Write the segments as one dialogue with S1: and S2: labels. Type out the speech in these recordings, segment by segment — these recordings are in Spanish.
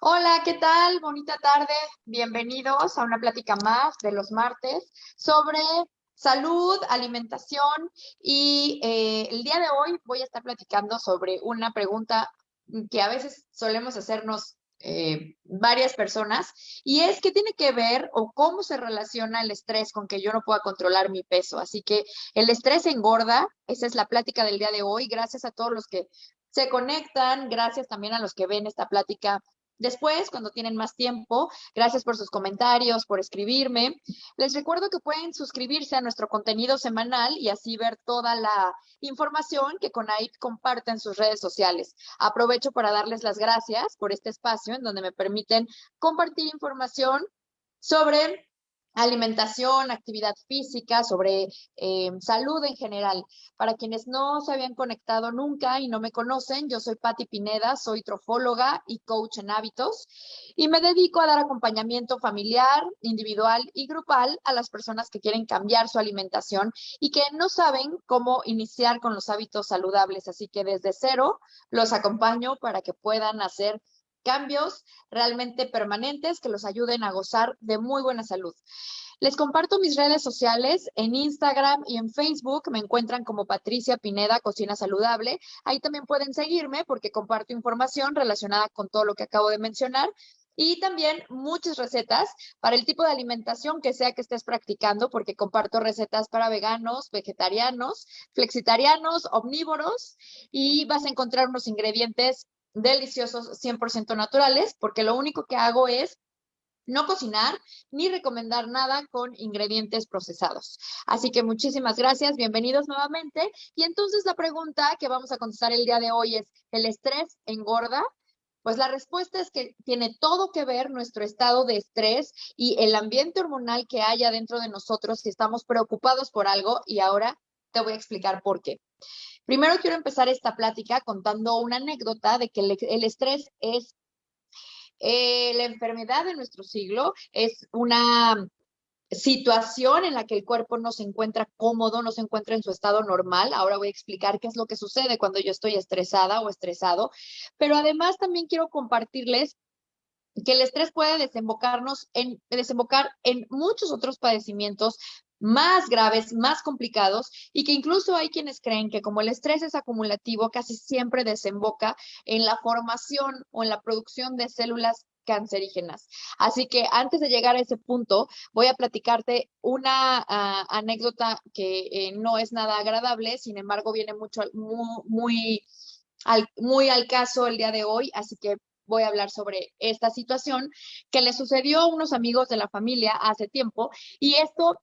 S1: Hola, ¿qué tal? Bonita tarde. Bienvenidos a una plática más de los martes sobre salud, alimentación y el día de hoy voy a estar platicando sobre una pregunta que a veces solemos hacernos varias personas y es qué tiene que ver o cómo se relaciona el estrés con que yo no pueda controlar mi peso. Así que el estrés engorda, esa es la plática del día de hoy. Gracias a todos los que se conectan, gracias también a los que ven esta plática después, cuando tienen más tiempo. Gracias por sus comentarios, por escribirme. Les recuerdo que pueden suscribirse a nuestro contenido semanal y así ver toda la información que CONAIP comparte en sus redes sociales. Aprovecho para darles las gracias por este espacio en donde me permiten compartir información sobre alimentación, actividad física, sobre salud en general. Para quienes no se habían conectado nunca y no me conocen, yo soy Patti Pineda, soy trofóloga y coach en hábitos y me dedico a dar acompañamiento familiar, individual y grupal a las personas que quieren cambiar su alimentación y que no saben cómo iniciar con los hábitos saludables. Así que desde cero los acompaño para que puedan hacer cambios realmente permanentes que los ayuden a gozar de muy buena salud. Les comparto mis redes sociales en Instagram y en Facebook. Me encuentran como Patricia Pineda Cocina Saludable. Ahí también pueden seguirme porque comparto información relacionada con todo lo que acabo de mencionar y también muchas recetas para el tipo de alimentación que sea que estés practicando, porque comparto recetas para veganos, vegetarianos, flexitarianos, omnívoros y vas a encontrar unos ingredientes deliciosos 100% naturales, porque lo único que hago es no cocinar ni recomendar nada con ingredientes procesados. Así que muchísimas gracias, bienvenidos nuevamente. Y entonces la pregunta que vamos a contestar el día de hoy es, ¿el estrés engorda? Pues la respuesta es que tiene todo que ver nuestro estado de estrés y el ambiente hormonal que haya dentro de nosotros si estamos preocupados por algo y ahora te voy a explicar por qué. Primero quiero empezar esta plática contando una anécdota de que el estrés es la enfermedad de nuestro siglo, es una situación en la que el cuerpo no se encuentra cómodo, no se encuentra en su estado normal. Ahora voy a explicar qué es lo que sucede cuando yo estoy estresada o estresado, pero además también quiero compartirles que el estrés puede desembocar en muchos otros padecimientos más graves, más complicados, y que incluso hay quienes creen que como el estrés es acumulativo, casi siempre desemboca en la formación o en la producción de células cancerígenas. Así que antes de llegar a ese punto, voy a platicarte una anécdota que no es nada agradable, sin embargo, viene muy al caso el día de hoy, así que voy a hablar sobre esta situación que le sucedió a unos amigos de la familia hace tiempo y esto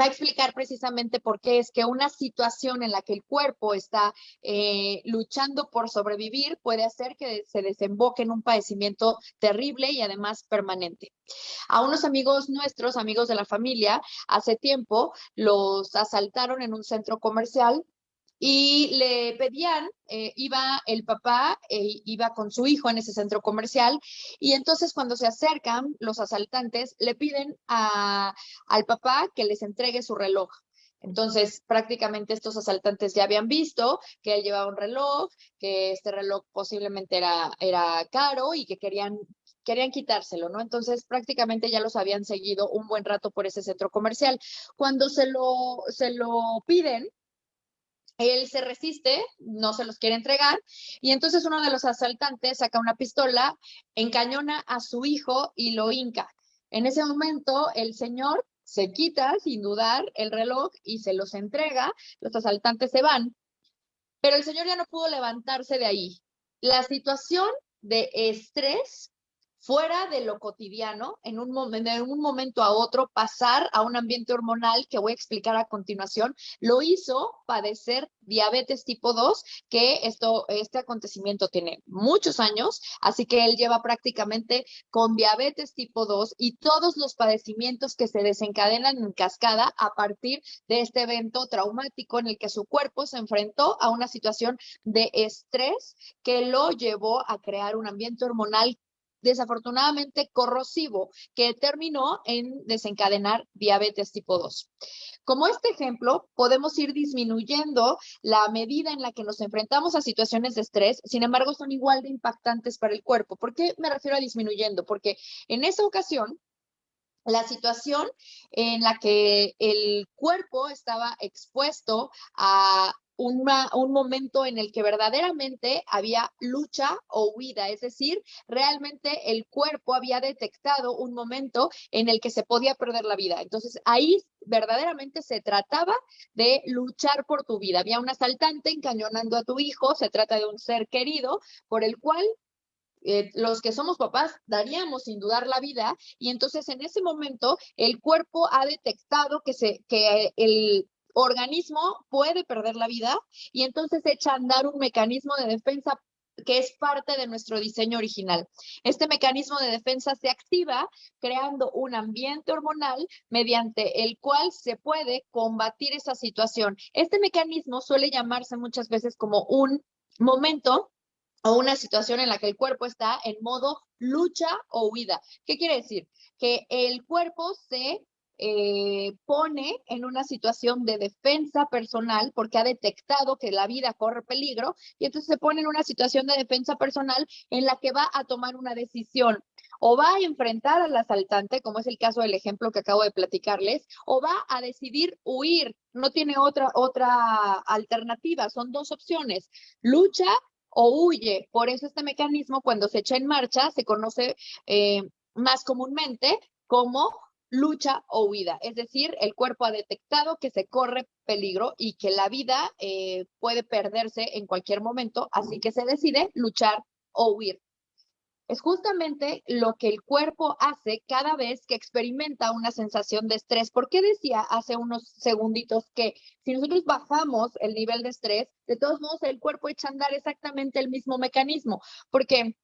S1: va a explicar precisamente por qué es que una situación en la que el cuerpo está luchando por sobrevivir puede hacer que se desemboque en un padecimiento terrible y además permanente. A unos amigos nuestros, amigos de la familia, hace tiempo los asaltaron en un centro comercial y le pedían, iba el papá, iba con su hijo en ese centro comercial, y entonces cuando se acercan los asaltantes, le piden al papá que les entregue su reloj. Entonces, prácticamente estos asaltantes ya habían visto que él llevaba un reloj, que este reloj posiblemente era caro y que querían quitárselo, ¿no? Entonces, prácticamente ya los habían seguido un buen rato por ese centro comercial. Cuando se lo piden, él se resiste, no se los quiere entregar, y entonces uno de los asaltantes saca una pistola, encañona a su hijo y lo hinca. En ese momento, el señor se quita, sin dudar, el reloj y se los entrega, los asaltantes se van, pero el señor ya no pudo levantarse de ahí. La situación de estrés fuera de lo cotidiano, en un momento a otro, pasar a un ambiente hormonal que voy a explicar a continuación, lo hizo padecer diabetes tipo 2, que este acontecimiento tiene muchos años, así que él lleva prácticamente con diabetes tipo 2 y todos los padecimientos que se desencadenan en cascada a partir de este evento traumático en el que su cuerpo se enfrentó a una situación de estrés que lo llevó a crear un ambiente hormonal desafortunadamente corrosivo que terminó en desencadenar diabetes tipo 2. Como este ejemplo, podemos ir disminuyendo la medida en la que nos enfrentamos a situaciones de estrés, sin embargo, son igual de impactantes para el cuerpo. ¿Por qué me refiero a disminuyendo? Porque en esa ocasión, la situación en la que el cuerpo estaba expuesto a un momento en el que verdaderamente había lucha o huida, es decir, realmente el cuerpo había detectado un momento en el que se podía perder la vida. Entonces ahí verdaderamente se trataba de luchar por tu vida. Había un asaltante encañonando a tu hijo, se trata de un ser querido por el cual los que somos papás daríamos sin dudar la vida, y entonces en ese momento el cuerpo ha detectado que el organismo puede perder la vida, y entonces echa a andar un mecanismo de defensa que es parte de nuestro diseño original. Este mecanismo de defensa se activa creando un ambiente hormonal mediante el cual se puede combatir esa situación. Este mecanismo suele llamarse muchas veces como un momento o una situación en la que el cuerpo está en modo lucha o huida. ¿Qué quiere decir? Que el cuerpo se pone en una situación de defensa personal porque ha detectado que la vida corre peligro, y entonces se pone en una situación de defensa personal en la que va a tomar una decisión. O va a enfrentar al asaltante, como es el caso del ejemplo que acabo de platicarles, o va a decidir huir. No tiene otra alternativa, son dos opciones: lucha o huye. Por eso este mecanismo, cuando se echa en marcha, se conoce más comúnmente como lucha o huida. Es decir, el cuerpo ha detectado que se corre peligro y que la vida puede perderse en cualquier momento, así que se decide luchar o huir. Es justamente lo que el cuerpo hace cada vez que experimenta una sensación de estrés. ¿Por qué decía hace unos segunditos que si nosotros bajamos el nivel de estrés, de todos modos el cuerpo echa a andar exactamente el mismo mecanismo? Porque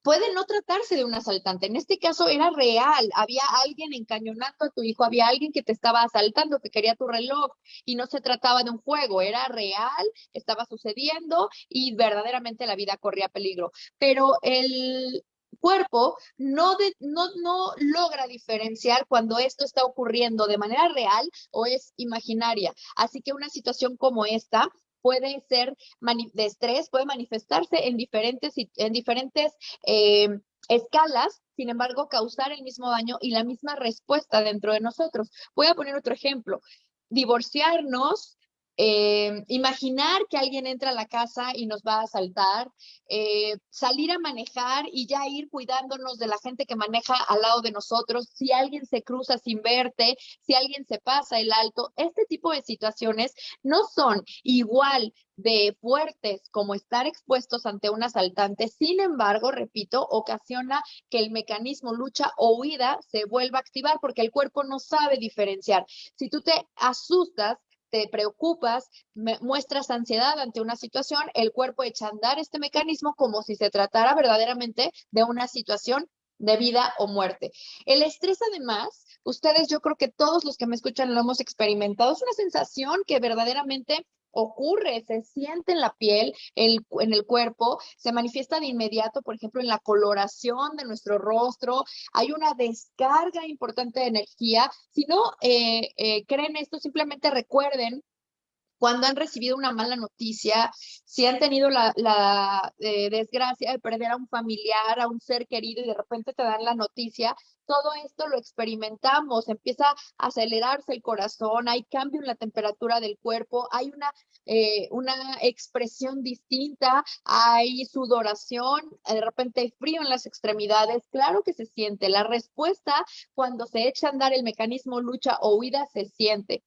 S1: puede no tratarse de un asaltante. En este caso era real. Había alguien encañonando a tu hijo, había alguien que te estaba asaltando, que quería tu reloj, y no se trataba de un juego, era real, estaba sucediendo y verdaderamente la vida corría peligro. Pero el cuerpo no logra diferenciar cuando esto está ocurriendo de manera real o es imaginaria. Así que una situación como esta puede ser de estrés, puede manifestarse en diferentes eh, escalas, sin embargo, causar el mismo daño y la misma respuesta dentro de nosotros. Voy a poner otro ejemplo: divorciarnos, imaginar que alguien entra a la casa y nos va a asaltar, salir a manejar y ya ir cuidándonos de la gente que maneja al lado de nosotros, si alguien se cruza sin verte, si alguien se pasa el alto. Este tipo de situaciones no son igual de fuertes como estar expuestos ante un asaltante. Sin embargo, repito, ocasiona que el mecanismo lucha o huida se vuelva a activar porque el cuerpo no sabe diferenciar. Si tú te asustas, te preocupas, muestras ansiedad ante una situación, el cuerpo echa a andar este mecanismo como si se tratara verdaderamente de una situación de vida o muerte. El estrés, además, ustedes, yo creo que todos los que me escuchan lo hemos experimentado, es una sensación que verdaderamente ocurre, se siente en la piel, en el cuerpo, se manifiesta de inmediato, por ejemplo, en la coloración de nuestro rostro. Hay una descarga importante de energía. Si no creen esto, simplemente recuerden cuando han recibido una mala noticia, si han tenido la desgracia de perder a un familiar, a un ser querido, y de repente te dan la noticia. Todo esto lo experimentamos, empieza a acelerarse el corazón, hay cambio en la temperatura del cuerpo, hay una expresión distinta, hay sudoración, de repente hay frío en las extremidades. Claro que se siente. La respuesta cuando se echa a andar el mecanismo lucha o huida se siente.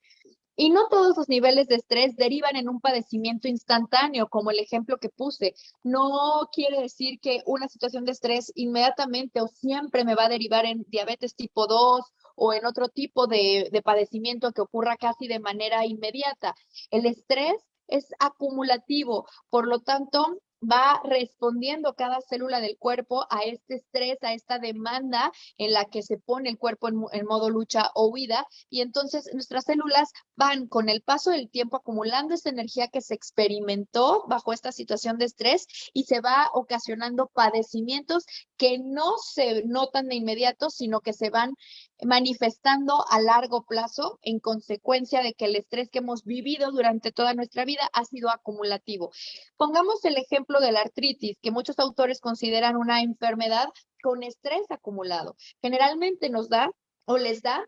S1: Y no todos los niveles de estrés derivan en un padecimiento instantáneo, como el ejemplo que puse. No quiere decir que una situación de estrés inmediatamente o siempre me va a derivar en diabetes tipo 2 o en otro tipo de padecimiento que ocurra casi de manera inmediata. El estrés es acumulativo, por lo tanto, va respondiendo cada célula del cuerpo a este estrés, a esta demanda en la que se pone el cuerpo en modo lucha o huida, y entonces nuestras células van con el paso del tiempo acumulando esa energía que se experimentó bajo esta situación de estrés y se va ocasionando padecimientos que no se notan de inmediato, sino que se van manifestando a largo plazo en consecuencia de que el estrés que hemos vivido durante toda nuestra vida ha sido acumulativo. Pongamos el ejemplo de la artritis, que muchos autores consideran una enfermedad con estrés acumulado. Generalmente nos da o les da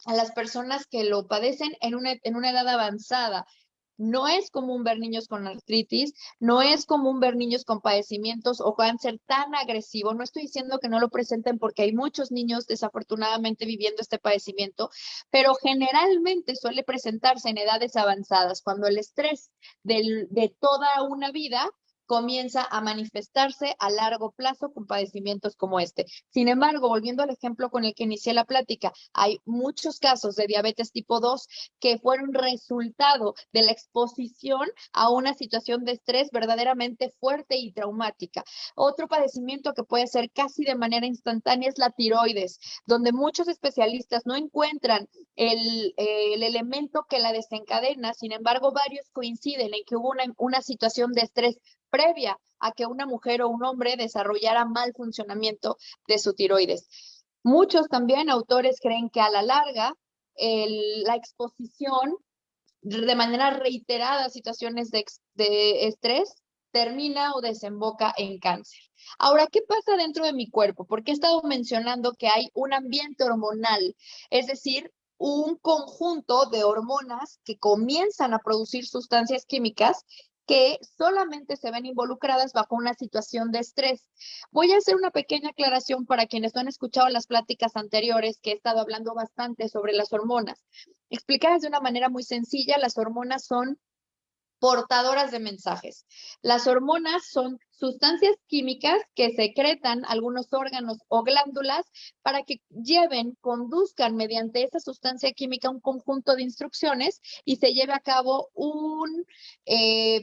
S1: a las personas que lo padecen en una edad avanzada. No es común ver niños con artritis, no es común ver niños con padecimientos o cáncer tan agresivo. No estoy diciendo que no lo presenten porque hay muchos niños desafortunadamente viviendo este padecimiento, pero generalmente suele presentarse en edades avanzadas, cuando el estrés de toda una vida comienza a manifestarse a largo plazo con padecimientos como este. Sin embargo, volviendo al ejemplo con el que inicié la plática, hay muchos casos de diabetes tipo 2 que fueron resultado de la exposición a una situación de estrés verdaderamente fuerte y traumática. Otro padecimiento que puede ser casi de manera instantánea es la tiroides, donde muchos especialistas no encuentran el elemento que la desencadena. Sin embargo, varios coinciden en que hubo una situación de estrés previa a que una mujer o un hombre desarrollara mal funcionamiento de su tiroides. Muchos también autores creen que a la larga la exposición de manera reiterada a situaciones de estrés termina o desemboca en cáncer. Ahora, ¿qué pasa dentro de mi cuerpo? Porque he estado mencionando que hay un ambiente hormonal, es decir, un conjunto de hormonas que comienzan a producir sustancias químicas que solamente se ven involucradas bajo una situación de estrés. Voy a hacer una pequeña aclaración para quienes no han escuchado las pláticas anteriores, que he estado hablando bastante sobre las hormonas. Explicadas de una manera muy sencilla, las hormonas son portadoras de mensajes. Las hormonas son sustancias químicas que secretan algunos órganos o glándulas para que conduzcan mediante esa sustancia química un conjunto de instrucciones y se lleve a cabo un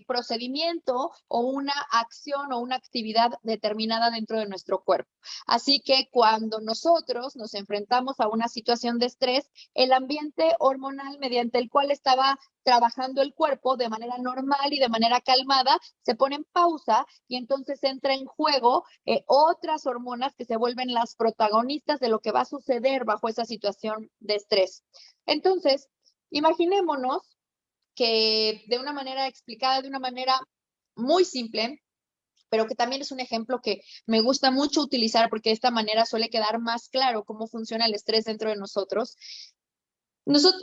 S1: procedimiento o una acción o una actividad determinada dentro de nuestro cuerpo. Así que cuando nosotros nos enfrentamos a una situación de estrés, el ambiente hormonal mediante el cual estaba trabajando el cuerpo de manera normal y de manera calmada, se pone en pausa y entonces entra en juego otras hormonas que se vuelven las protagonistas de lo que va a suceder bajo esa situación de estrés. Entonces, imaginémonos que de una manera explicada, de una manera muy simple, pero que también es un ejemplo que me gusta mucho utilizar porque de esta manera suele quedar más claro cómo funciona el estrés dentro de nosotros.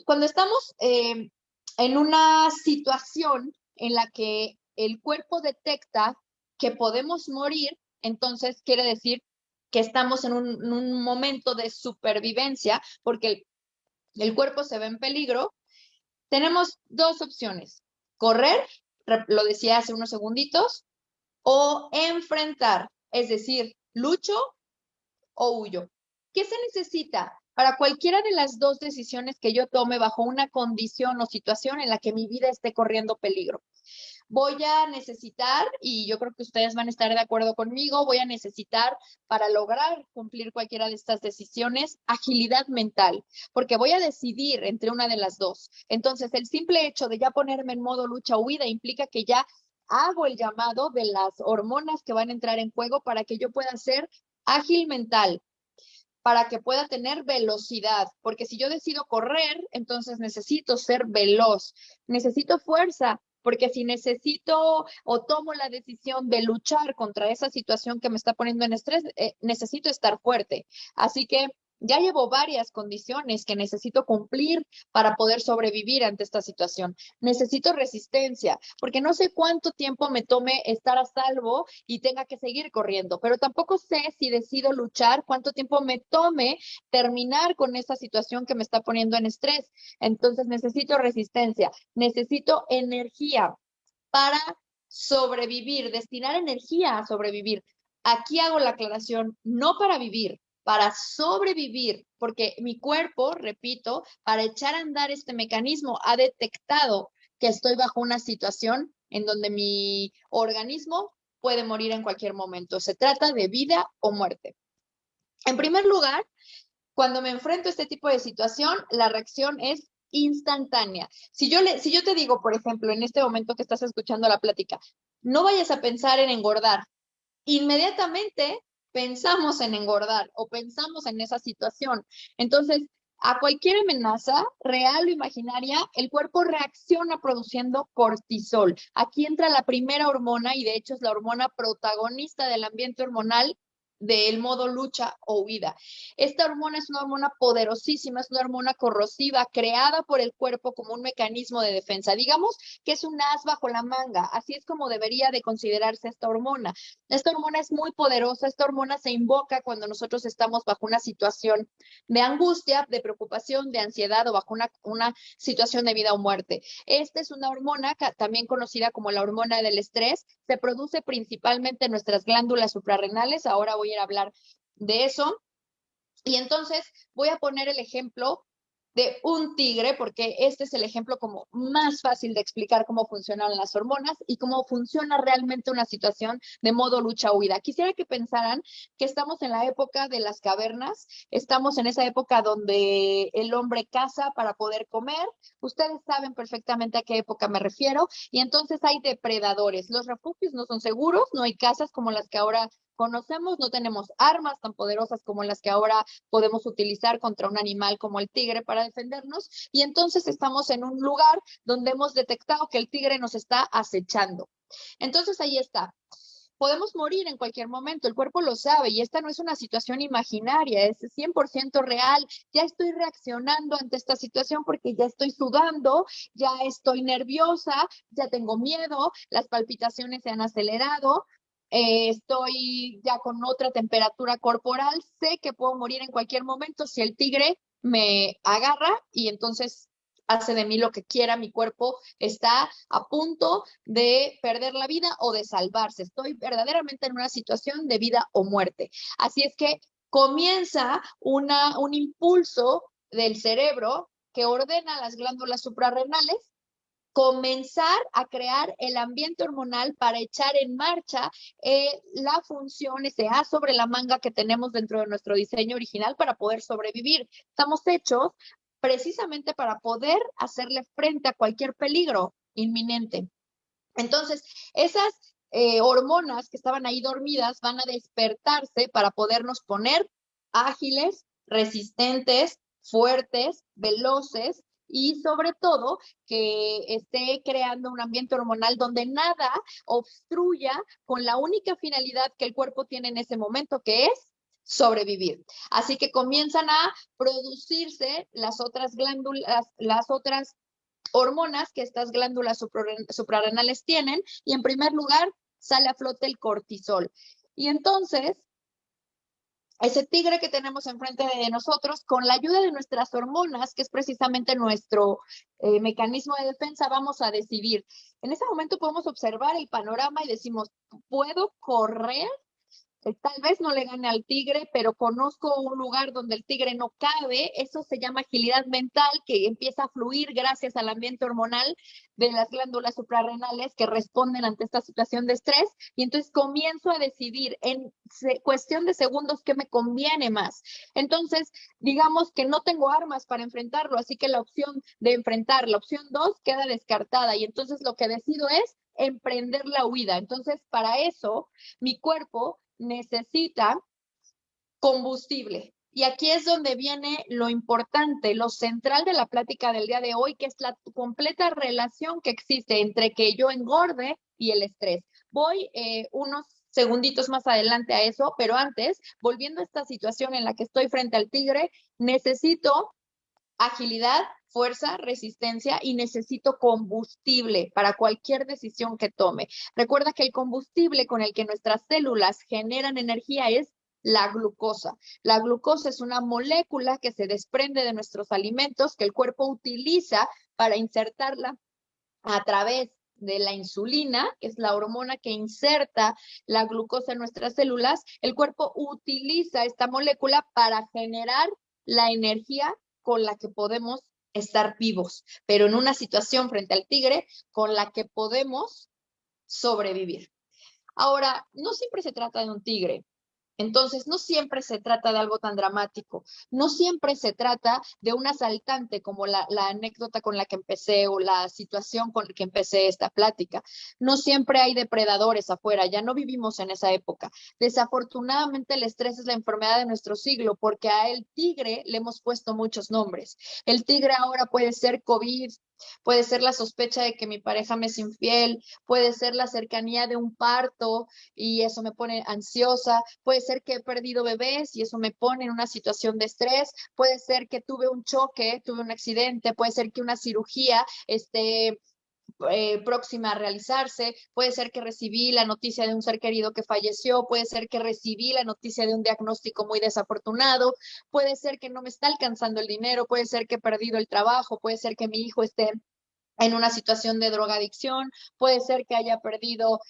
S1: Cuando estamos en una situación en la que el cuerpo detecta que podemos morir, entonces quiere decir que estamos en un momento de supervivencia porque el cuerpo se ve en peligro. Tenemos dos opciones: correr, lo decía hace unos segunditos, o enfrentar, es decir, lucho o huyo. ¿Qué se necesita para cualquiera de las dos decisiones que yo tome bajo una condición o situación en la que mi vida esté corriendo peligro? Voy a necesitar, y yo creo que ustedes van a estar de acuerdo conmigo, voy a necesitar para lograr cumplir cualquiera de estas decisiones agilidad mental, porque voy a decidir entre una de las dos. Entonces, el simple hecho de ya ponerme en modo lucha o huida implica que ya hago el llamado de las hormonas que van a entrar en juego para que yo pueda ser ágil mental, para que pueda tener velocidad, porque si yo decido correr, entonces necesito ser veloz, necesito fuerza, porque si necesito o tomo la decisión de luchar contra esa situación que me está poniendo en estrés, necesito estar fuerte. Así que ya llevo varias condiciones que necesito cumplir para poder sobrevivir ante esta situación. Necesito resistencia, porque no sé cuánto tiempo me tome estar a salvo y tenga que seguir corriendo, pero tampoco sé si decido luchar, cuánto tiempo me tome terminar con esta situación que me está poniendo en estrés. Entonces necesito resistencia, necesito energía para sobrevivir, destinar energía a sobrevivir. Aquí hago la aclaración, no para vivir, para sobrevivir, porque mi cuerpo, repito, para echar a andar este mecanismo, ha detectado que estoy bajo una situación en donde mi organismo puede morir en cualquier momento. Se trata de vida o muerte. En primer lugar, cuando me enfrento a este tipo de situación, la reacción es instantánea. Si yo te digo, por ejemplo, en este momento que estás escuchando la plática, no vayas a pensar en engordar, inmediatamente pensamos en engordar o pensamos en esa situación. Entonces, a cualquier amenaza, real o imaginaria, el cuerpo reacciona produciendo cortisol. Aquí entra la primera hormona y de hecho es la hormona protagonista del ambiente hormonal del modo lucha o huida. Esta hormona es una hormona poderosísima, es una hormona corrosiva creada por el cuerpo como un mecanismo de defensa. Digamos que es un as bajo la manga, así es como debería de considerarse esta hormona. Esta hormona es muy poderosa, esta hormona se invoca cuando nosotros estamos bajo una situación de angustia, de preocupación, de ansiedad o bajo una situación de vida o muerte. Esta es una hormona también conocida como la hormona del estrés, se produce principalmente en nuestras glándulas suprarrenales, ahora voy a ir a hablar de eso. Y entonces voy a poner el ejemplo de un tigre, porque este es el ejemplo como más fácil de explicar cómo funcionan las hormonas y cómo funciona realmente una situación de modo lucha-huida. Quisiera que pensaran que estamos en la época de las cavernas, estamos en esa época donde el hombre caza para poder comer. Ustedes saben perfectamente a qué época me refiero, y entonces hay depredadores. Los refugios no son seguros, no hay casas como las que ahora conocemos, no tenemos armas tan poderosas como las que ahora podemos utilizar contra un animal como el tigre para defendernos, y entonces estamos en un lugar donde hemos detectado que el tigre nos está acechando. Entonces ahí está. Podemos morir en cualquier momento, el cuerpo lo sabe y esta no es una situación imaginaria, es 100% real. Ya estoy reaccionando ante esta situación porque ya estoy sudando, ya estoy nerviosa, ya tengo miedo, las palpitaciones se han acelerado, estoy ya con otra temperatura corporal, sé que puedo morir en cualquier momento si el tigre me agarra y entonces hace de mí lo que quiera, mi cuerpo está a punto de perder la vida o de salvarse. Estoy verdaderamente en una situación de vida o muerte. Así es que comienza un impulso del cerebro que ordena a las glándulas suprarrenales comenzar a crear el ambiente hormonal para echar en marcha la función, ese as sobre la manga que tenemos dentro de nuestro diseño original para poder sobrevivir. Estamos hechos precisamente para poder hacerle frente a cualquier peligro inminente. Entonces, esas hormonas que estaban ahí dormidas van a despertarse para podernos poner ágiles, resistentes, fuertes, veloces y sobre todo que esté creando un ambiente hormonal donde nada obstruya con la única finalidad que el cuerpo tiene en ese momento, que es sobrevivir. Así que comienzan a producirse las otras glándulas, las otras hormonas que estas glándulas suprarrenales tienen, y en primer lugar sale a flote el cortisol. Y entonces, ese tigre que tenemos enfrente de nosotros, con la ayuda de nuestras hormonas, que es precisamente nuestro mecanismo de defensa, vamos a decidir. En ese momento podemos observar el panorama y decimos, ¿puedo correr? Tal vez no le gane al tigre, pero conozco un lugar donde el tigre no cabe. Eso se llama agilidad mental, que empieza a fluir gracias al ambiente hormonal de las glándulas suprarrenales que responden ante esta situación de estrés. Y entonces comienzo a decidir en cuestión de segundos qué me conviene más. Entonces, digamos que no tengo armas para enfrentarlo, así que la opción de enfrentar, la opción 2 queda descartada. Y entonces lo que decido es emprender la huida. Entonces, para eso, mi cuerpo necesita combustible. Y aquí es donde viene lo importante, lo central de la plática del día de hoy, que es la completa relación que existe entre que yo engorde y el estrés. Voy unos segunditos más adelante a eso, pero antes, volviendo a esta situación en la que estoy frente al tigre, necesito agilidad, fuerza, resistencia y necesito combustible para cualquier decisión que tome. Recuerda que el combustible con el que nuestras células generan energía es la glucosa. La glucosa es una molécula que se desprende de nuestros alimentos que el cuerpo utiliza para insertarla a través de la insulina, que es la hormona que inserta la glucosa en nuestras células. El cuerpo utiliza esta molécula para generar la energía con la que podemos estar vivos, pero en una situación frente al tigre con la que podemos sobrevivir. Ahora, no siempre se trata de un tigre. Entonces, no siempre se trata de algo tan dramático, no siempre se trata de un asaltante como la anécdota con la que empecé o la situación con la que empecé esta plática. No siempre hay depredadores afuera, ya no vivimos en esa época. Desafortunadamente, el estrés es la enfermedad de nuestro siglo porque a el tigre le hemos puesto muchos nombres. El tigre ahora puede ser COVID, puede ser la sospecha de que mi pareja me es infiel, puede ser la cercanía de un parto y eso me pone ansiosa, puede ser que he perdido bebés y eso me pone en una situación de estrés, puede ser que tuve un choque, tuve un accidente, puede ser que una cirugía esté próxima a realizarse, puede ser que recibí la noticia de un ser querido que falleció, puede ser que recibí la noticia de un diagnóstico muy desafortunado, puede ser que no me está alcanzando el dinero, puede ser que he perdido el trabajo, puede ser que mi hijo esté en una situación de drogadicción, puede ser que haya perdido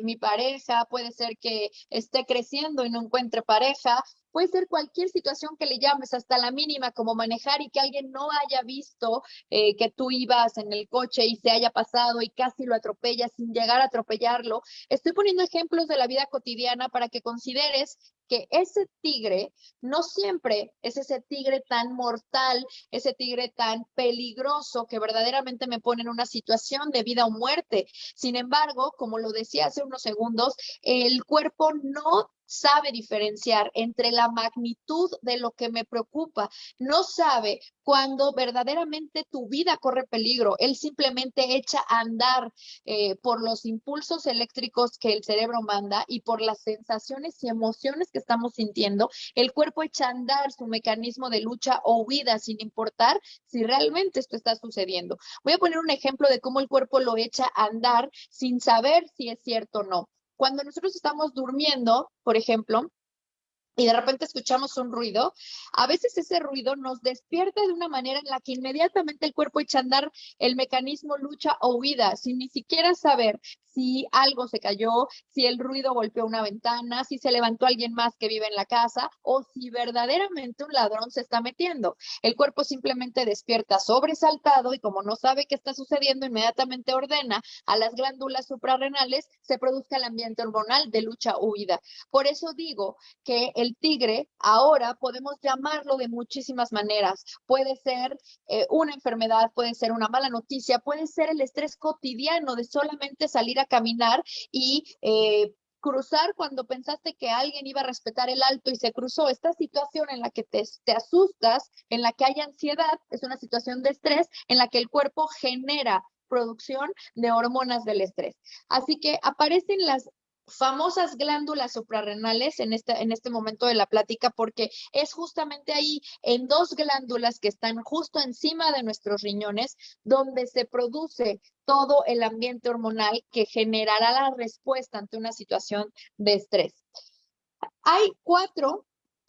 S1: mi pareja, puede ser que esté creciendo y no encuentre pareja, puede ser cualquier situación que le llames, hasta la mínima, como manejar y que alguien no haya visto que tú ibas en el coche y se haya pasado y casi lo atropella sin llegar a atropellarlo. Estoy poniendo ejemplos de la vida cotidiana para que consideres que ese tigre no siempre es ese tigre tan mortal, ese tigre tan peligroso que verdaderamente me pone en una situación de vida o muerte. Sin embargo, como lo decía hace unos segundos, el cuerpo no sabe diferenciar entre la magnitud de lo que me preocupa, no sabe cuando verdaderamente tu vida corre peligro, él simplemente echa a andar por los impulsos eléctricos que el cerebro manda y por las sensaciones y emociones que estamos sintiendo, el cuerpo echa a andar su mecanismo de lucha o huida sin importar si realmente esto está sucediendo. Voy a poner un ejemplo de cómo el cuerpo lo echa a andar sin saber si es cierto o no. Cuando nosotros estamos durmiendo, por ejemplo, y de repente escuchamos un ruido, a veces ese ruido nos despierta de una manera en la que inmediatamente el cuerpo echa a andar el mecanismo lucha o huida, sin ni siquiera saber si algo se cayó, si el ruido golpeó una ventana, si se levantó alguien más que vive en la casa o si verdaderamente un ladrón se está metiendo. El cuerpo simplemente despierta sobresaltado y como no sabe qué está sucediendo, inmediatamente ordena a las glándulas suprarrenales se produzca el ambiente hormonal de lucha o huida. Por eso digo que el tigre ahora podemos llamarlo de muchísimas maneras. Puede ser una enfermedad, puede ser una mala noticia, puede ser el estrés cotidiano de solamente salir a caminar y cruzar cuando pensaste que alguien iba a respetar el alto y se cruzó. Esta situación en la que te asustas, en la que hay ansiedad, es una situación de estrés en la que el cuerpo genera producción de hormonas del estrés. Así que aparecen las famosas glándulas suprarrenales en este momento de la plática, porque es justamente ahí, en dos glándulas que están justo encima de nuestros riñones, donde se produce todo el ambiente hormonal que generará la respuesta ante una situación de estrés. Hay cuatro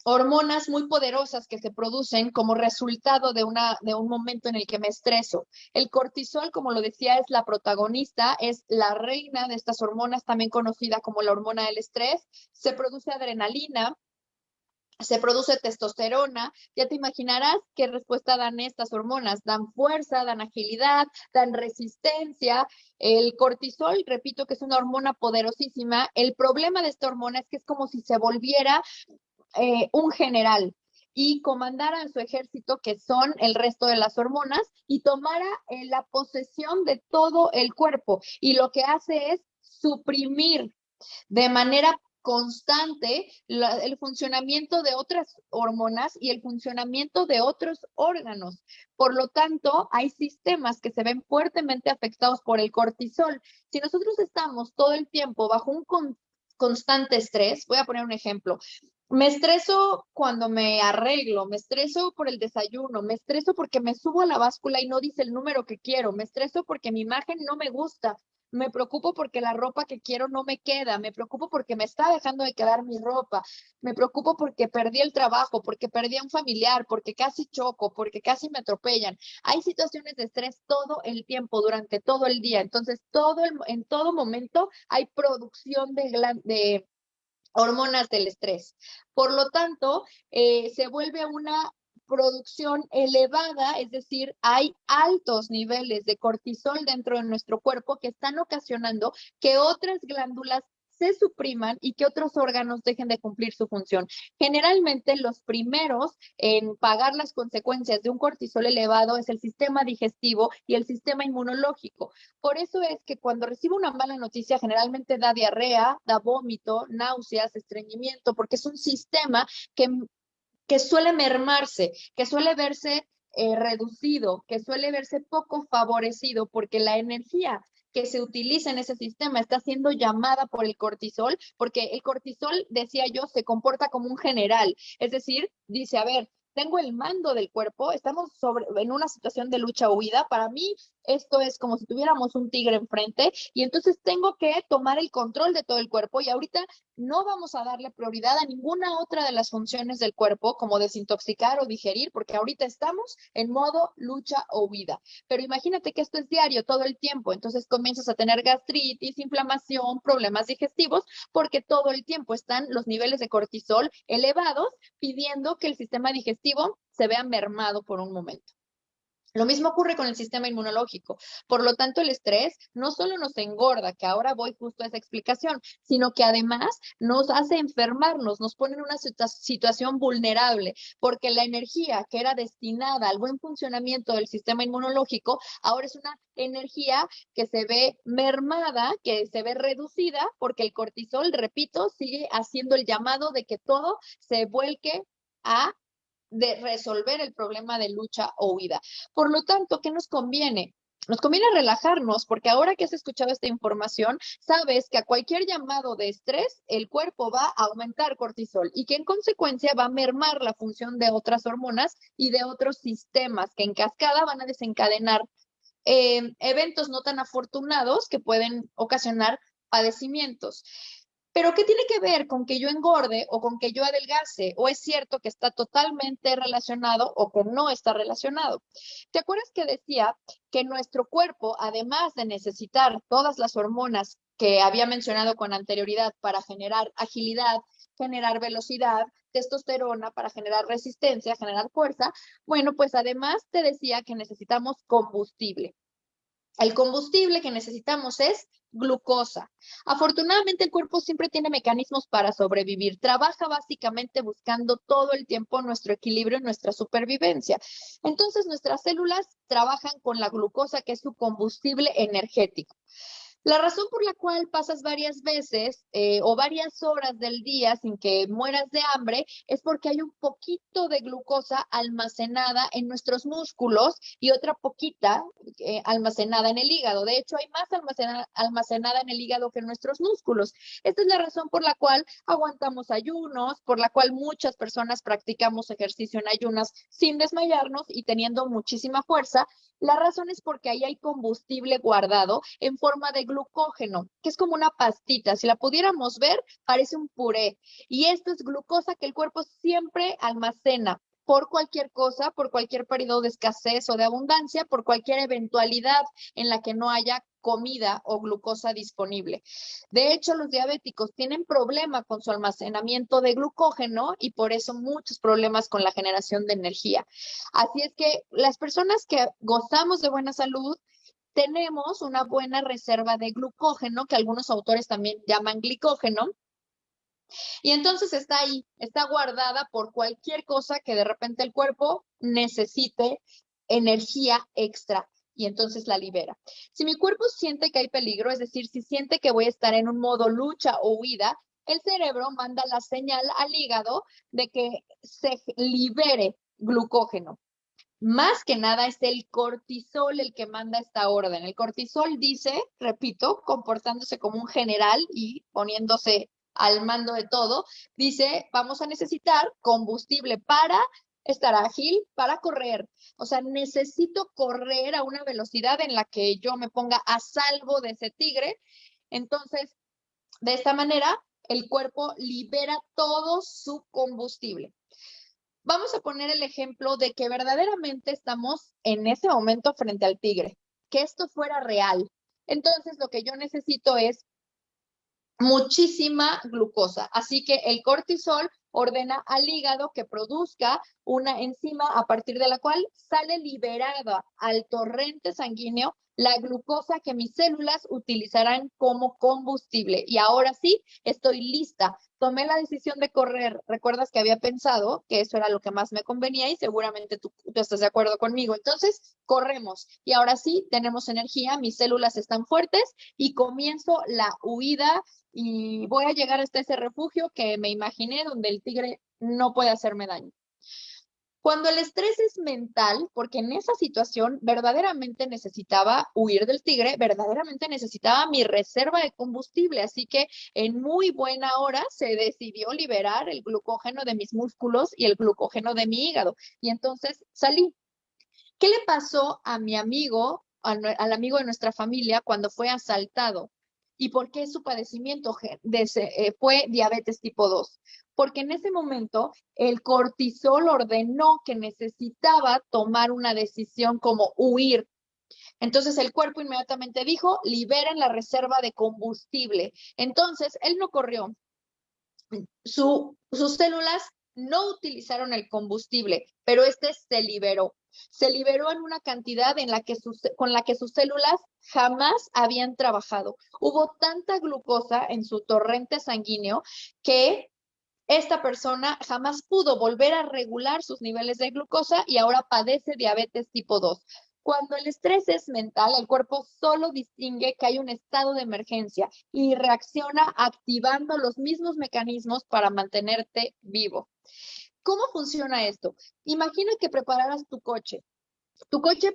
S1: hormonas muy poderosas que se producen como resultado de un momento en el que me estreso. El cortisol, como lo decía, es la protagonista, es la reina de estas hormonas, también conocida como la hormona del estrés. Se produce adrenalina, se produce testosterona, ya te imaginarás qué respuesta dan estas hormonas, dan fuerza, dan agilidad, dan resistencia. El cortisol, repito que es una hormona poderosísima, el problema de esta hormona es que es como si se volviera un general y comandara a su ejército, que son el resto de las hormonas, y tomara la posesión de todo el cuerpo. Y lo que hace es suprimir de manera constante el funcionamiento de otras hormonas y el funcionamiento de otros órganos. Por lo tanto, hay sistemas que se ven fuertemente afectados por el cortisol. Si nosotros estamos todo el tiempo bajo un constante estrés, voy a poner un ejemplo. Me estreso cuando me arreglo, me estreso por el desayuno, me estreso porque me subo a la báscula y no dice el número que quiero, me estreso porque mi imagen no me gusta, me preocupo porque la ropa que quiero no me queda, me preocupo porque me está dejando de quedar mi ropa, me preocupo porque perdí el trabajo, porque perdí a un familiar, porque casi choco, porque casi me atropellan. Hay situaciones de estrés todo el tiempo, durante todo el día, entonces en todo momento hay producción de hormonas del estrés. Por lo tanto, se vuelve una producción elevada, es decir, hay altos niveles de cortisol dentro de nuestro cuerpo que están ocasionando que otras glándulas se supriman y que otros órganos dejen de cumplir su función. Generalmente los primeros en pagar las consecuencias de un cortisol elevado es el sistema digestivo y el sistema inmunológico. Por eso es que cuando recibo una mala noticia generalmente da diarrea, da vómito, náuseas, estreñimiento, porque es un sistema que suele mermarse, que suele verse reducido, que suele verse poco favorecido, porque la energía que se utiliza en ese sistema está siendo llamada por el cortisol, porque el cortisol, decía yo, se comporta como un general, es decir, dice, a ver, tengo el mando del cuerpo, estamos en una situación de lucha o huida, para mí esto es como si tuviéramos un tigre enfrente y entonces tengo que tomar el control de todo el cuerpo y ahorita no vamos a darle prioridad a ninguna otra de las funciones del cuerpo, como desintoxicar o digerir, porque ahorita estamos en modo lucha o huida. Pero imagínate que esto es diario, todo el tiempo, entonces comienzas a tener gastritis, inflamación, problemas digestivos, porque todo el tiempo están los niveles de cortisol elevados, pidiendo que el sistema digestivo se vea mermado por un momento. Lo mismo ocurre con el sistema inmunológico. Por lo tanto, el estrés no solo nos engorda, que ahora voy justo a esa explicación, sino que además nos hace enfermarnos, nos pone en una situación vulnerable, porque la energía que era destinada al buen funcionamiento del sistema inmunológico, ahora es una energía que se ve mermada, que se ve reducida, porque el cortisol, repito, sigue haciendo el llamado de que todo se vuelque a de resolver el problema de lucha o huida. Por lo tanto, ¿qué nos conviene? Nos conviene relajarnos porque ahora que has escuchado esta información, sabes que a cualquier llamado de estrés, el cuerpo va a aumentar cortisol y que en consecuencia va a mermar la función de otras hormonas y de otros sistemas que en cascada van a desencadenar eventos no tan afortunados que pueden ocasionar padecimientos. Pero ¿qué tiene que ver con que yo engorde o con que yo adelgace? ¿O es cierto que está totalmente relacionado o que no está relacionado? ¿Te acuerdas que decía que nuestro cuerpo, además de necesitar todas las hormonas que había mencionado con anterioridad para generar agilidad, generar velocidad, testosterona para generar resistencia, generar fuerza? Bueno, pues además te decía que necesitamos combustible. El combustible que necesitamos es glucosa. Afortunadamente el cuerpo siempre tiene mecanismos para sobrevivir. Trabaja básicamente buscando todo el tiempo nuestro equilibrio y nuestra supervivencia. Entonces nuestras células trabajan con la glucosa, que es su combustible energético. La razón por la cual pasas varias veces o varias horas del día sin que mueras de hambre es porque hay un poquito de glucosa almacenada en nuestros músculos y otra poquita almacenada en el hígado. De hecho, hay más almacenada en el hígado que en nuestros músculos. Esta es la razón por la cual aguantamos ayunos, por la cual muchas personas practicamos ejercicio en ayunas sin desmayarnos y teniendo muchísima fuerza. La razón es porque ahí hay combustible guardado en forma de glucógeno, que es como una pastita. Si la pudiéramos ver, parece un puré. Y esto es glucosa que el cuerpo siempre almacena por cualquier cosa, por cualquier periodo de escasez o de abundancia, por cualquier eventualidad en la que no haya comida o glucosa disponible. De hecho, los diabéticos tienen problema con su almacenamiento de glucógeno y por eso muchos problemas con la generación de energía. Así es que las personas que gozamos de buena salud tenemos una buena reserva de glucógeno, que algunos autores también llaman glicógeno, y entonces está ahí, está guardada por cualquier cosa que de repente el cuerpo necesite energía extra y entonces la libera. Si mi cuerpo siente que hay peligro, es decir, si siente que voy a estar en un modo lucha o huida, el cerebro manda la señal al hígado de que se libere glucógeno. Más que nada es el cortisol el que manda esta orden. El cortisol dice, repito, comportándose como un general y poniéndose al mando de todo, dice, vamos a necesitar combustible para estar ágil, para correr. O sea, necesito correr a una velocidad en la que yo me ponga a salvo de ese tigre. Entonces, de esta manera, el cuerpo libera todo su combustible. Vamos a poner el ejemplo de que verdaderamente estamos en ese momento frente al tigre, que esto fuera real. Entonces, lo que yo necesito es muchísima glucosa. Así que el cortisol ordena al hígado que produzca una enzima a partir de la cual sale liberada al torrente sanguíneo la glucosa que mis células utilizarán como combustible. Y ahora sí, estoy lista. Tomé la decisión de correr. Recuerdas que había pensado que eso era lo que más me convenía y seguramente tú estás de acuerdo conmigo. Entonces, corremos. Y ahora sí, tenemos energía, mis células están fuertes y comienzo la huida y voy a llegar hasta ese refugio que me imaginé donde el tigre no puede hacerme daño. Cuando el estrés es mental, porque en esa situación verdaderamente necesitaba huir del tigre, verdaderamente necesitaba mi reserva de combustible, así que en muy buena hora se decidió liberar el glucógeno de mis músculos y el glucógeno de mi hígado. Y entonces salí. ¿Qué le pasó a mi amigo, al amigo de nuestra familia cuando fue asaltado? ¿Y por qué su padecimiento fue diabetes tipo 2? Porque en ese momento el cortisol ordenó que necesitaba tomar una decisión como huir. Entonces el cuerpo inmediatamente dijo, liberen la reserva de combustible. Entonces él no corrió, sus células no utilizaron el combustible, pero este se liberó. Se liberó en una cantidad con la que sus células jamás habían trabajado. Hubo tanta glucosa en su torrente sanguíneo que esta persona jamás pudo volver a regular sus niveles de glucosa y ahora padece diabetes tipo 2. Cuando el estrés es mental, el cuerpo solo distingue que hay un estado de emergencia y reacciona activando los mismos mecanismos para mantenerte vivo. ¿Cómo funciona esto? Imagina que prepararas tu coche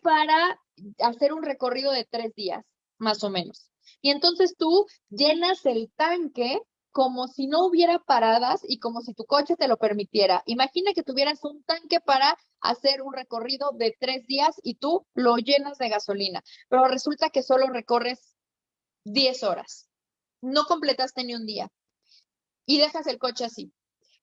S1: para hacer un recorrido de 3 días, más o menos. Y entonces tú llenas el tanque como si no hubiera paradas y como si tu coche te lo permitiera. Imagina que tuvieras un tanque para hacer un recorrido de 3 días y tú lo llenas de gasolina, pero resulta que solo recorres 10 horas. No completaste ni un día y dejas el coche así.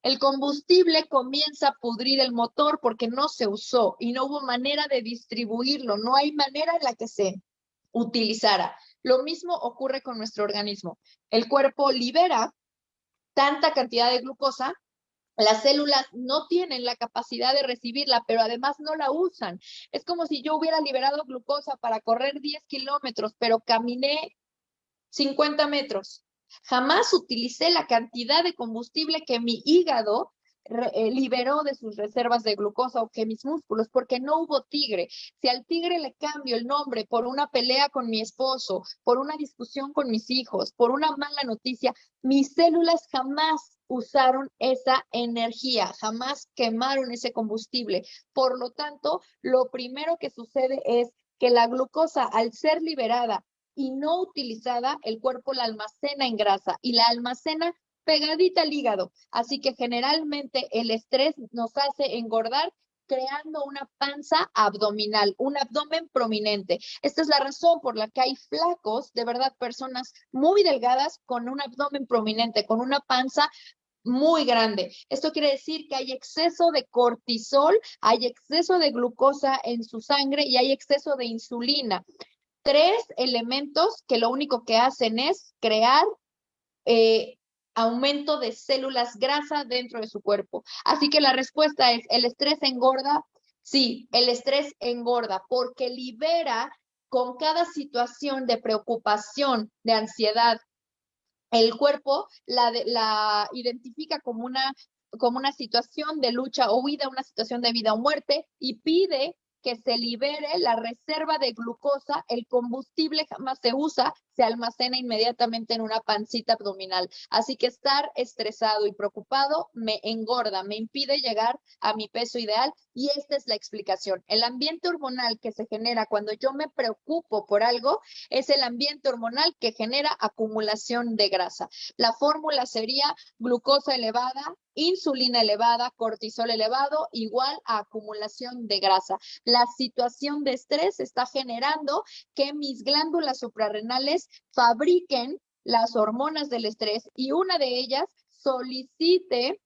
S1: El combustible comienza a pudrir el motor porque no se usó y no hubo manera de distribuirlo, no hay manera en la que se utilizara. Lo mismo ocurre con nuestro organismo. El cuerpo libera tanta cantidad de glucosa, las células no tienen la capacidad de recibirla, pero además no la usan. Es como si yo hubiera liberado glucosa para correr 10 kilómetros, pero caminé 50 metros. Jamás utilicé la cantidad de combustible que mi hígado liberó de sus reservas de glucosa o que mis músculos, porque no hubo tigre. Si al tigre le cambio el nombre por una pelea con mi esposo, por una discusión con mis hijos, por una mala noticia, mis células jamás usaron esa energía, jamás quemaron ese combustible. Por lo tanto, lo primero que sucede es que la glucosa, al ser liberada y no utilizada, el cuerpo la almacena en grasa y la almacena pegadita al hígado. Así que generalmente el estrés nos hace engordar creando una panza abdominal, un abdomen prominente. Esta es la razón por la que hay flacos, de verdad, personas muy delgadas con un abdomen prominente, con una panza muy grande. Esto quiere decir que hay exceso de cortisol, hay exceso de glucosa en su sangre y hay exceso de insulina. 3 elementos que lo único que hacen es crear aumento de células grasa dentro de su cuerpo. Así que la respuesta es, ¿el estrés engorda? Sí, el estrés engorda porque libera con cada situación de preocupación, de ansiedad. El cuerpo la identifica como una situación de lucha o huida, una situación de vida o muerte y pide que se libere la reserva de glucosa, el combustible jamás se usa, se almacena inmediatamente en una pancita abdominal. Así que estar estresado y preocupado me engorda, me impide llegar a mi peso ideal y esta es la explicación. El ambiente hormonal que se genera cuando yo me preocupo por algo es el ambiente hormonal que genera acumulación de grasa. La fórmula sería glucosa elevada, insulina elevada, cortisol elevado, igual a acumulación de grasa. La situación de estrés está generando que mis glándulas suprarrenales fabriquen las hormonas del estrés y una de ellas solicite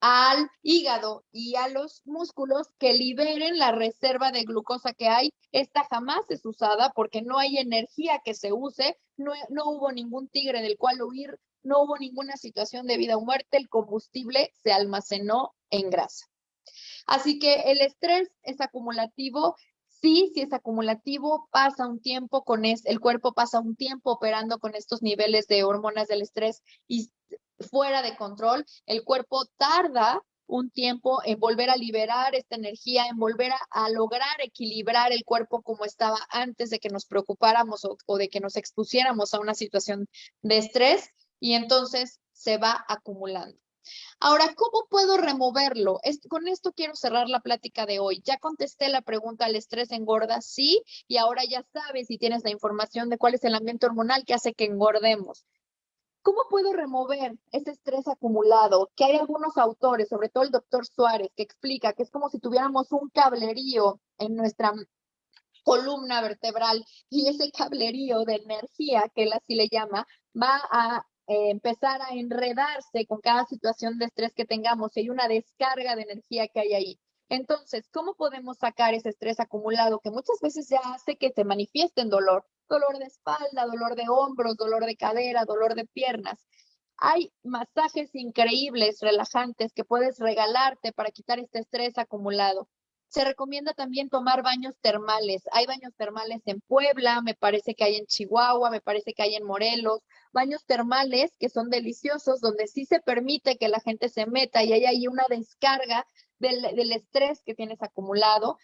S1: al hígado y a los músculos que liberen la reserva de glucosa que hay. Esta jamás es usada porque no hay energía que se use, no hubo ningún tigre del cual huir no hubo ninguna situación de vida o muerte, el combustible se almacenó en grasa. Así que el estrés es acumulativo. Sí, si es acumulativo, pasa un tiempo el cuerpo pasa un tiempo operando con estos niveles de hormonas del estrés y fuera de control, el cuerpo tarda un tiempo en volver a liberar esta energía, en volver a lograr equilibrar el cuerpo como estaba antes de que nos preocupáramos o de que nos expusiéramos a una situación de estrés, y entonces se va acumulando. Ahora, ¿cómo puedo removerlo? Con esto quiero cerrar la plática de hoy. Ya contesté la pregunta, ¿el estrés engorda? Sí, y ahora ya sabes y tienes la información de cuál es el ambiente hormonal que hace que engordemos. ¿Cómo puedo remover ese estrés acumulado? Que hay algunos autores, sobre todo el doctor Suárez, que explica que es como si tuviéramos un cablerío en nuestra columna vertebral, y ese cablerío de energía, que él así le llama, va a empezar a enredarse con cada situación de estrés que tengamos, y hay una descarga de energía que hay ahí. Entonces, ¿cómo podemos sacar ese estrés acumulado que muchas veces ya hace que se manifieste en dolor? Dolor de espalda, dolor de hombros, dolor de cadera, dolor de piernas. Hay masajes increíbles, relajantes, que puedes regalarte para quitar este estrés acumulado. Se recomienda también tomar baños termales. Hay baños termales en Puebla, me parece que hay en Chihuahua, me parece que hay en Morelos. Baños termales que son deliciosos, donde sí se permite que la gente se meta y hay ahí una descarga del estrés que tienes acumulado.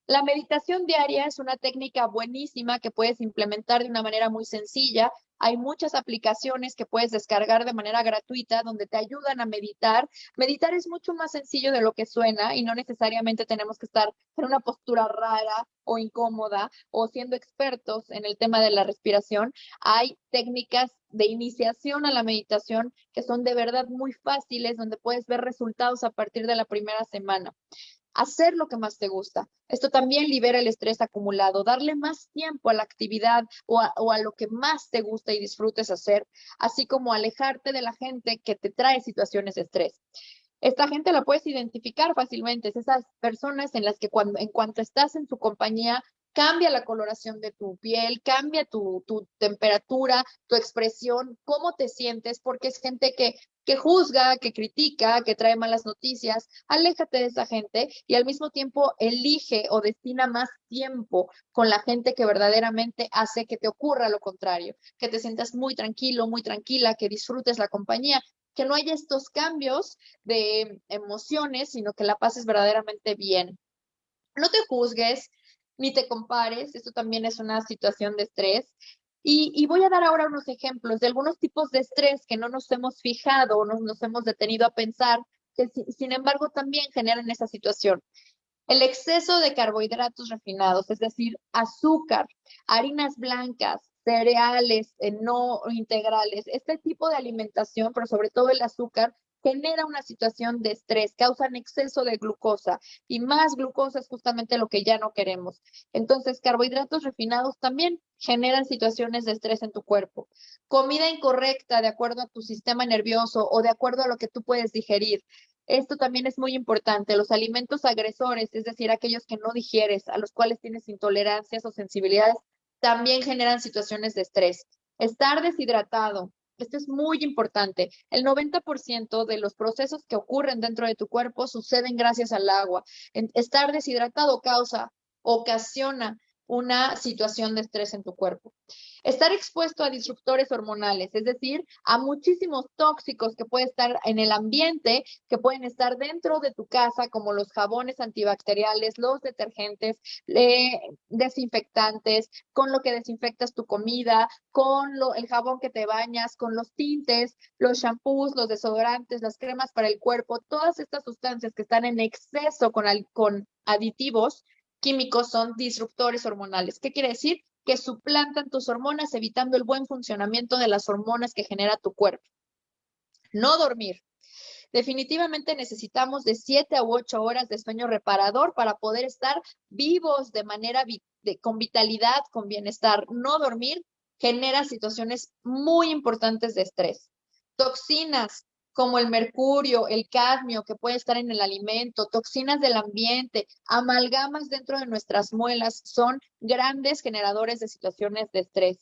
S1: La meditación diaria es una técnica buenísima que puedes implementar de una manera muy sencilla. Hay muchas aplicaciones que puedes descargar de manera gratuita donde te ayudan a meditar. Meditar es mucho más sencillo de lo que suena y no necesariamente tenemos que estar en una postura rara o incómoda o siendo expertos en el tema de la respiración. Hay técnicas de iniciación a la meditación que son de verdad muy fáciles, donde puedes ver resultados a partir de la primera semana. Hacer lo que más te gusta. Esto también libera el estrés acumulado, darle más tiempo a la actividad o a lo que más te gusta y disfrutes hacer, así como alejarte de la gente que te trae situaciones de estrés. Esta gente la puedes identificar fácilmente, es esas personas en las que en cuanto estás en su compañía, cambia la coloración de tu piel, cambia tu temperatura, tu expresión, cómo te sientes, porque es gente que juzga, que critica, que trae malas noticias. Aléjate de esa gente y al mismo tiempo elige o destina más tiempo con la gente que verdaderamente hace que te ocurra lo contrario, que te sientas muy tranquilo, muy tranquila, que disfrutes la compañía, que no haya estos cambios de emociones, sino que la pases verdaderamente bien. No te juzgues ni te compares, esto también es una situación de estrés. Y voy a dar ahora unos ejemplos de algunos tipos de estrés que no nos hemos fijado o no nos hemos detenido a pensar, que sin embargo también generan esa situación. El exceso de carbohidratos refinados, es decir, azúcar, harinas blancas, cereales no integrales, este tipo de alimentación, pero sobre todo el azúcar, genera una situación de estrés, causan exceso de glucosa y más glucosa es justamente lo que ya no queremos. Entonces, carbohidratos refinados también generan situaciones de estrés en tu cuerpo. Comida incorrecta de acuerdo a tu sistema nervioso o de acuerdo a lo que tú puedes digerir. Esto también es muy importante. Los alimentos agresores, es decir, aquellos que no digieres, a los cuales tienes intolerancias o sensibilidades, también generan situaciones de estrés. Estar deshidratado. Esto es muy importante. El 90% de los procesos que ocurren dentro de tu cuerpo suceden gracias al agua. Estar deshidratado ocasiona una situación de estrés en tu cuerpo. Estar expuesto a disruptores hormonales, es decir, a muchísimos tóxicos que pueden estar en el ambiente, que pueden estar dentro de tu casa, como los jabones antibacteriales, los detergentes, desinfectantes, con lo que desinfectas tu comida, el jabón que te bañas, con los tintes, los shampoos, los desodorantes, las cremas para el cuerpo, todas estas sustancias que están en exceso con aditivos químicos son disruptores hormonales. ¿Qué quiere decir? Que suplantan tus hormonas, evitando el buen funcionamiento de las hormonas que genera tu cuerpo. No dormir. Definitivamente necesitamos de 7 a 8 horas de sueño reparador para poder estar vivos de manera con vitalidad, con bienestar. No dormir genera situaciones muy importantes de estrés. Toxinas como el mercurio, el cadmio que puede estar en el alimento, toxinas del ambiente, amalgamas dentro de nuestras muelas, son grandes generadores de situaciones de estrés.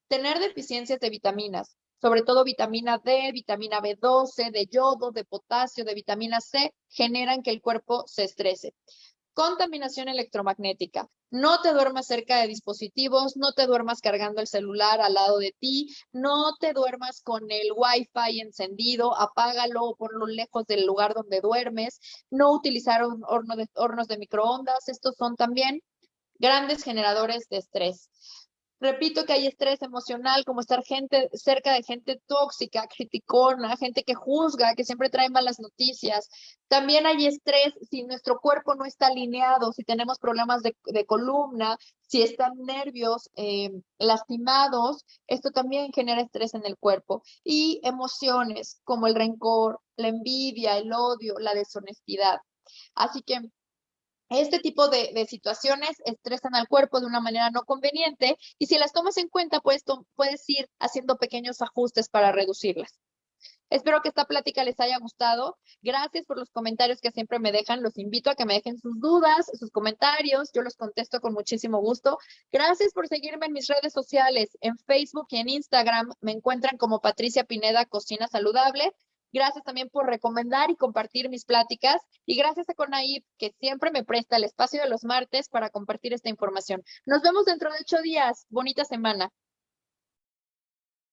S1: Tener deficiencias de vitaminas. sobre todo vitamina D, vitamina B12, de yodo, de potasio, de vitamina C, generan que el cuerpo se estrese. Contaminación electromagnética. No te duermas cerca de dispositivos, no te duermas cargando el celular al lado de ti, no te duermas con el Wi-Fi encendido, apágalo o ponlo lejos del lugar donde duermes, no utilizar hornos de microondas, estos son también grandes generadores de estrés. Repito que hay estrés emocional, como estar cerca de gente tóxica, criticona, gente que juzga, que siempre trae malas noticias. También hay estrés si nuestro cuerpo no está alineado, si tenemos problemas de columna, si están nervios lastimados, esto también genera estrés en el cuerpo. Y emociones como el rencor, la envidia, el odio, la deshonestidad. Así que este tipo de situaciones estresan al cuerpo de una manera no conveniente y si las tomas en cuenta, puedes ir haciendo pequeños ajustes para reducirlas. Espero que esta plática les haya gustado. Gracias por los comentarios que siempre me dejan. Los invito a que me dejen sus dudas, sus comentarios. Yo los contesto con muchísimo gusto. Gracias por seguirme en mis redes sociales. En Facebook y en Instagram me encuentran como Patricia Pineda Cocina Saludable. Gracias también por recomendar y compartir mis pláticas. Y gracias a Conaib, que siempre me presta el espacio de los martes para compartir esta información. Nos vemos dentro de 8 días. Bonita semana.